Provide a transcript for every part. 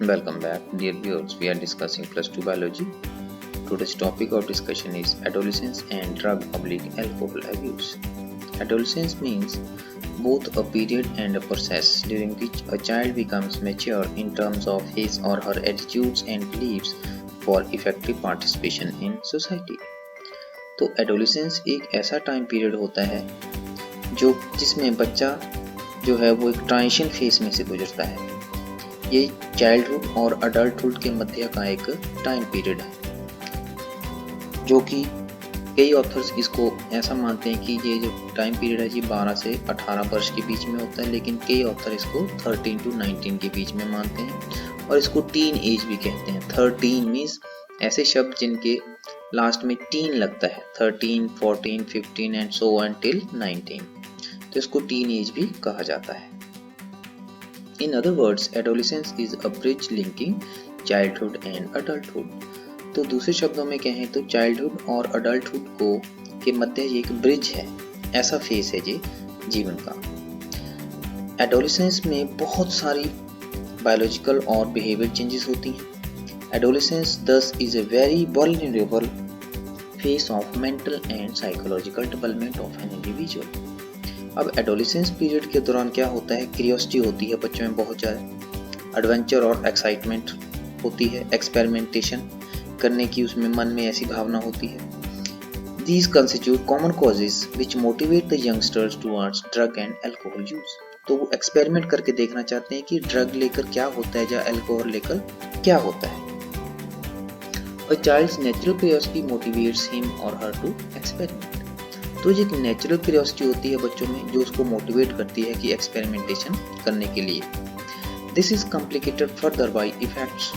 Welcome back, dear viewers. We are discussing plus 2 biology. Today's topic of discussion is adolescence and drug/alcohol abuse. Adolescence means both a period and a process during which a child becomes mature in terms of his or her attitudes and beliefs for effective participation in society. तो adolescence एक ऐसा time period होता है जो जिसमें बच्चा जो है वो एक ट्रांजिशन फेज में से गुजरता है। ये चाइल्डहुड और अडल्टहुड के मध्य का एक टाइम पीरियड है, जो कि कई ऑथर्स इसको ऐसा मानते हैं कि ये जो टाइम पीरियड है ये 12 से 18 वर्ष के बीच में होता है, लेकिन कई ऑथर इसको 13 to 19 के बीच में मानते हैं और इसको टीन एज भी कहते हैं। 13 मीन्स ऐसे शब्द जिनके लास्ट में टीन लगता है, 13, 14, 15 एंड सो ऑन टिल 19, तो इसको टीन एज भी कहा जाता है। In other words, adolescence is a bridge linking childhood and adulthood. तो दूसरे शब्दों में कहें तो चाइल्डहुड और अडल्टहुड को के मध्य एक ब्रिज है, ऐसा फेस है ये जीवन का। एडोलेसेंस में बहुत सारी बायोलॉजिकल और बिहेवियर चेंजेस होती हैं। Adolescence thus is a very vulnerable phase of mental and psychological development of an individual. अब एडोलेसेंस पीरियड के दौरान क्या होता है, क्यूरियोसिटी होती है बच्चों में बहुत ज़्यादा, एडवेंचर और एक्साइटमेंट होती है, एक्सपेरिमेंटेशन करने की उसमें मन में ऐसी भावना होती है। These constitute common causes which motivate the youngsters towards drug and alcohol use. तो वो एक्सपेरिमेंट करके देखना चाहते हैं कि ड्रग लेकर क्या होता है या अल्कोहल लेकर क्या होता है। A child's natural curiosity motivates him और हर टू एक्सपेरिमेंट। तो ये एक नेचुरल क्यूरियोसिटी होती है बच्चों में जो उसको मोटिवेट करती है कि एक्सपेरिमेंटेशन करने के लिए। This is complicated further by effects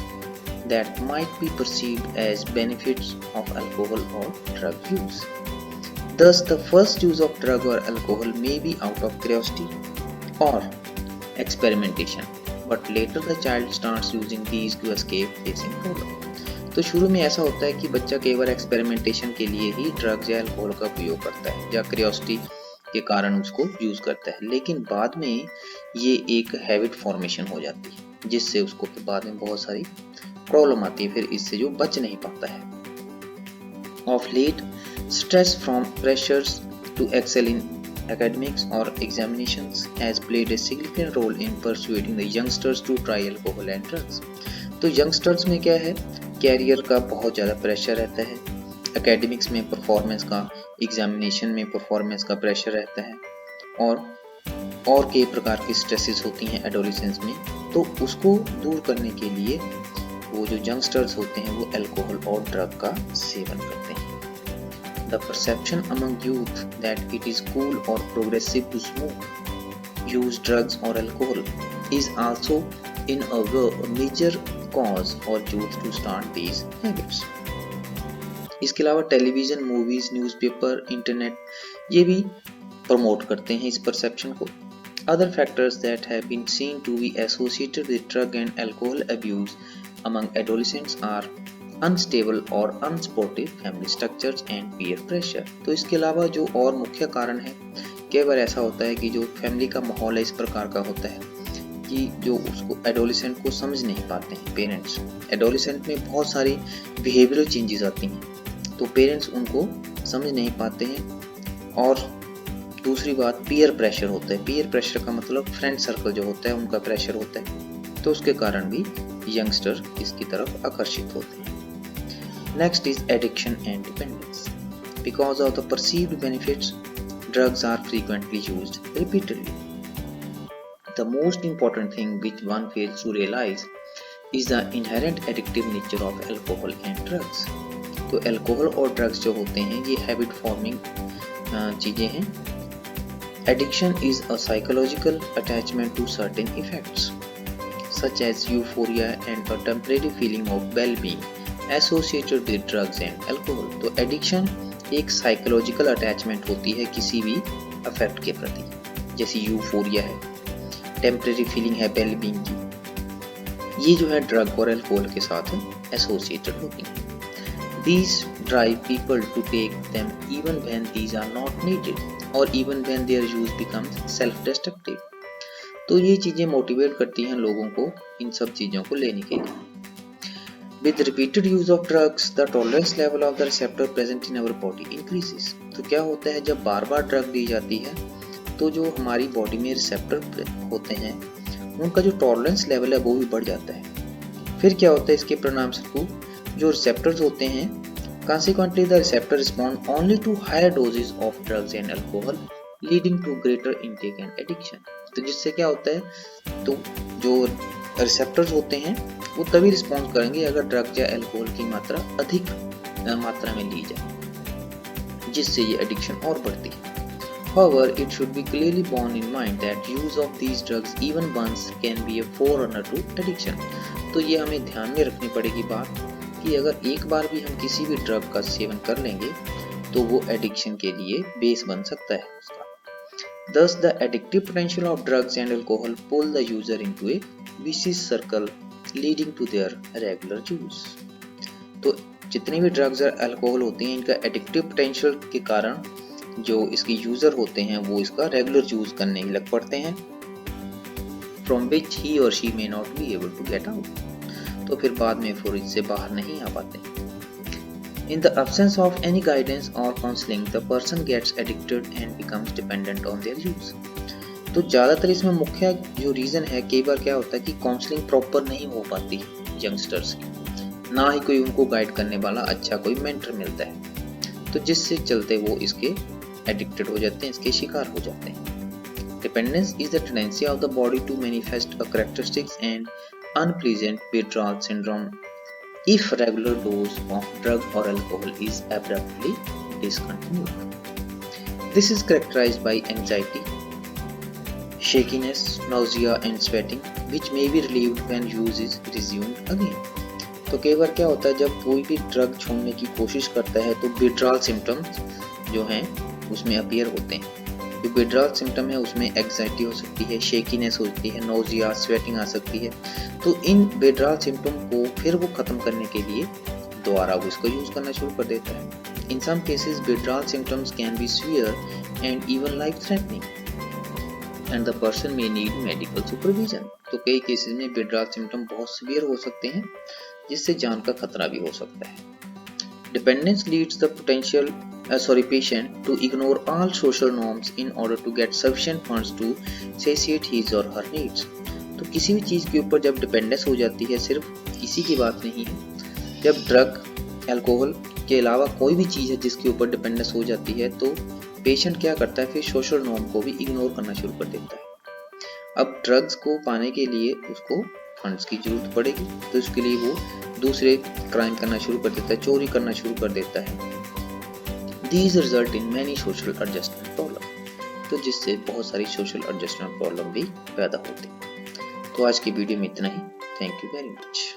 that might be perceived as benefits of alcohol और drug use. Thus, the first use of drug or alcohol may be out of curiosity or experimentation, but later the child starts using these to escape facing problem. तो शुरू में ऐसा होता है कि बच्चा केवल एक्सपेरिमेंटेशन के लिए ही ड्रग्स या अल्कोहल का उपयोग करता है या क्यूरियोसिटी के कारण उसको यूज करता है, लेकिन बाद में ये एक हैबिट फॉर्मेशन हो जाती है जिससे उसको फिर बाद में बहुत सारी प्रॉब्लम आती है, फिर इससे जो बच नहीं पाता है। Of late stress from pressures to excel in academics or examinations has played a significant role in persuading the youngsters to try alcohol and drugs. तो यंगस्टर्स में क्या है, कैरियर का बहुत ज़्यादा प्रेशर रहता है, एकेडमिक्स में परफॉर्मेंस का, एग्जामिनेशन में परफॉर्मेंस का प्रेशर रहता है और कई प्रकार की स्ट्रेसेस होती हैं एडोलेसेंस में। तो उसको दूर करने के लिए वो जो यंगस्टर्स होते हैं वो अल्कोहल और ड्रग का सेवन करते हैं। The perception among youth that it is cool or progressive to smoke, use drugs or alcohol is also in a way a major cause for youth to start these habits. इसके अलावा television, movies, newspaper, internet ये भी promote करते हैं इस perception को। Other factors that have been seen to be associated with drug and alcohol abuse among adolescents are unstable और unsupportive family structures and peer pressure. तो इसके अलावा जो और मुख्य कारण है, कई बार ऐसा होता है कि जो फैमिली का माहौल है इस प्रकार का होता है कि जो उसको एडोलेसेंट को समझ नहीं पाते हैं पेरेंट्स। एडोलेसेंट में बहुत सारी बिहेवियरल चेंजेस आती हैं, तो पेरेंट्स उनको समझ नहीं पाते हैं। और दूसरी बात पीयर प्रेशर होता है। पीयर प्रेशर का मतलब फ्रेंड सर्कल जो होता है उनका प्रेशर होता है, तो उसके कारण भी यंगस्टर इसकी तरफ आकर्षित होते हैं। Next is addiction and dependence. Because of the perceived benefits, drugs are frequently used repeatedly. The most important thing which one fails to realize is the inherent addictive nature of alcohol and drugs. तो alcohol और drugs जो होते हैं ये habit forming चीजें हैं। Addiction is a psychological attachment to certain effects, such as euphoria and a temporary feeling of well-being associated with drugs and alcohol. तो addiction एक साइकोलॉजिकल अटैचमेंट होती है किसी भी अफेक्ट के प्रति, जैसे यूफोरिया है, टेम्परेरी फीलिंग है वेलबींग की, ये जो है ड्रग और अल्कोहल के साथ एसोसिएटेड होती हैं। These drive people to take them even when these are not needed और even when their use becomes self destructive. तो ये चीज़ें मोटिवेट करती हैं लोगों को इन सब चीज़ों को लेने के लिए। With repeated use of drugs, the tolerance level of the receptor present in our body increases. तो क्या होता है, जब बार बार ड्रग दी जाती है तो जो हमारी बॉडी में रिसेप्टर होते हैं उनका जो टॉलरेंस लेवल है वो भी बढ़ जाता है। फिर क्या होता है, इसके परिणाम स्वरूप जो रिसेप्टर्स होते हैं, consequently the receptor respond only to higher doses of drugs and alcohol, leading to greater intake and addiction. तो जिससे क्या होता है, तो जो रिसेप्टर्स होते हैं वो तभी रिस्पॉन्ड करेंगे अगर ड्रग या अल्कोहल की मात्रा अधिक मात्रा में ली जाए, जिससे ये एडिक्शन और बढ़ती है। However, it should be clearly borne in mind that use of these drugs even once can be a forerunner to addiction. तो ये हमें ध्यान में रखनी पड़ेगी बात कि अगर एक बार भी हम किसी भी ड्रग का सेवन कर लेंगे तो वो एडिक्शन के लिए बेस बन सकता है उसका। Thus, the addictive potential of drugs and alcohol pull the user into a vicious circle, leading to their regular use. तो जितने भी ड्रग्स और अल्कोहल होते हैं, इनका एडिक्टिव पोटेंशियल के कारण जो इसके यूजर होते हैं वो इसका रेगुलर यूज करने ही लग पड़ते हैं, from which he or she may not be able to get out. तो फिर बाद में फिर इससे बाहर नहीं आ पाते। In the absence of any guidance or counseling, the person gets addicted and becomes dependent on their use. तो ज़्यादातर इसमें मुख्य जो रीज़न है, कई बार क्या होता है कि काउंसलिंग प्रॉपर नहीं हो पाती यंगस्टर्स की, ना ही कोई उनको गाइड करने वाला अच्छा कोई मेंटर मिलता है, तो जिससे चलते वो इसके एडिक्टेड हो जाते हैं, इसके शिकार हो जाते हैं। Dependence is the tendency of the body to manifest a characteristics and unpleasant withdrawal syndrome if regular dose of drug or alcohol is abruptly discontinued. This is characterized by anxiety, shakiness, nausea and sweating, which may be relieved when use is resumed again. तो कई बार क्या होता है, जब कोई भी drug छोड़ने की कोशिश करता है तो विड्रॉल सिम्टम्स जो हैं उसमें अपीयर होते हैं। जो विड्रॉल सिम्टम है उसमें एंग्जाइटी हो सकती है, शेकीनेस होती है, नोजिया, स्वेटिंग आ सकती है। तो इन विड्रॉल सिम्टम को फिर वो खत्म करने के लिए दोबारा वो इसको यूज करना शुरू कर देता है। In some cases withdrawal symptoms can be severe and even life threatening and the person may need medical supervision. तो कई केसेस में विड्रॉल सिम्टम बहुत सीवियर हो सकते हैं, जिससे जान का खतरा भी हो सकता है। Dependence leads the patient to ignore all social norms in order to get sufficient funds to satiate his or her needs. तो किसी भी चीज़ के ऊपर जब डिपेंडेंस हो जाती है, सिर्फ इसी की बात नहीं है, जब ड्रग, अल्कोहल के अलावा कोई भी चीज़ है जिसके ऊपर डिपेंडेंस हो जाती है, तो पेशेंट क्या करता है, फिर सोशल नॉर्म को भी इग्नोर करना शुरू कर देता है। अब ड्रग्स को पाने के लिए उसको फंड्स की जरूरत पड़ेगी, तो इसके लिए वो दूसरे क्राइम करना शुरू कर देता है, चोरी करना शुरू कर देता है। These result in many social adjustment problem. तो जिससे बहुत सारी सोशल एडजस्टमेंट प्रॉब्लम भी पैदा होती है। तो आज की वीडियो में इतना ही। Thank you very much.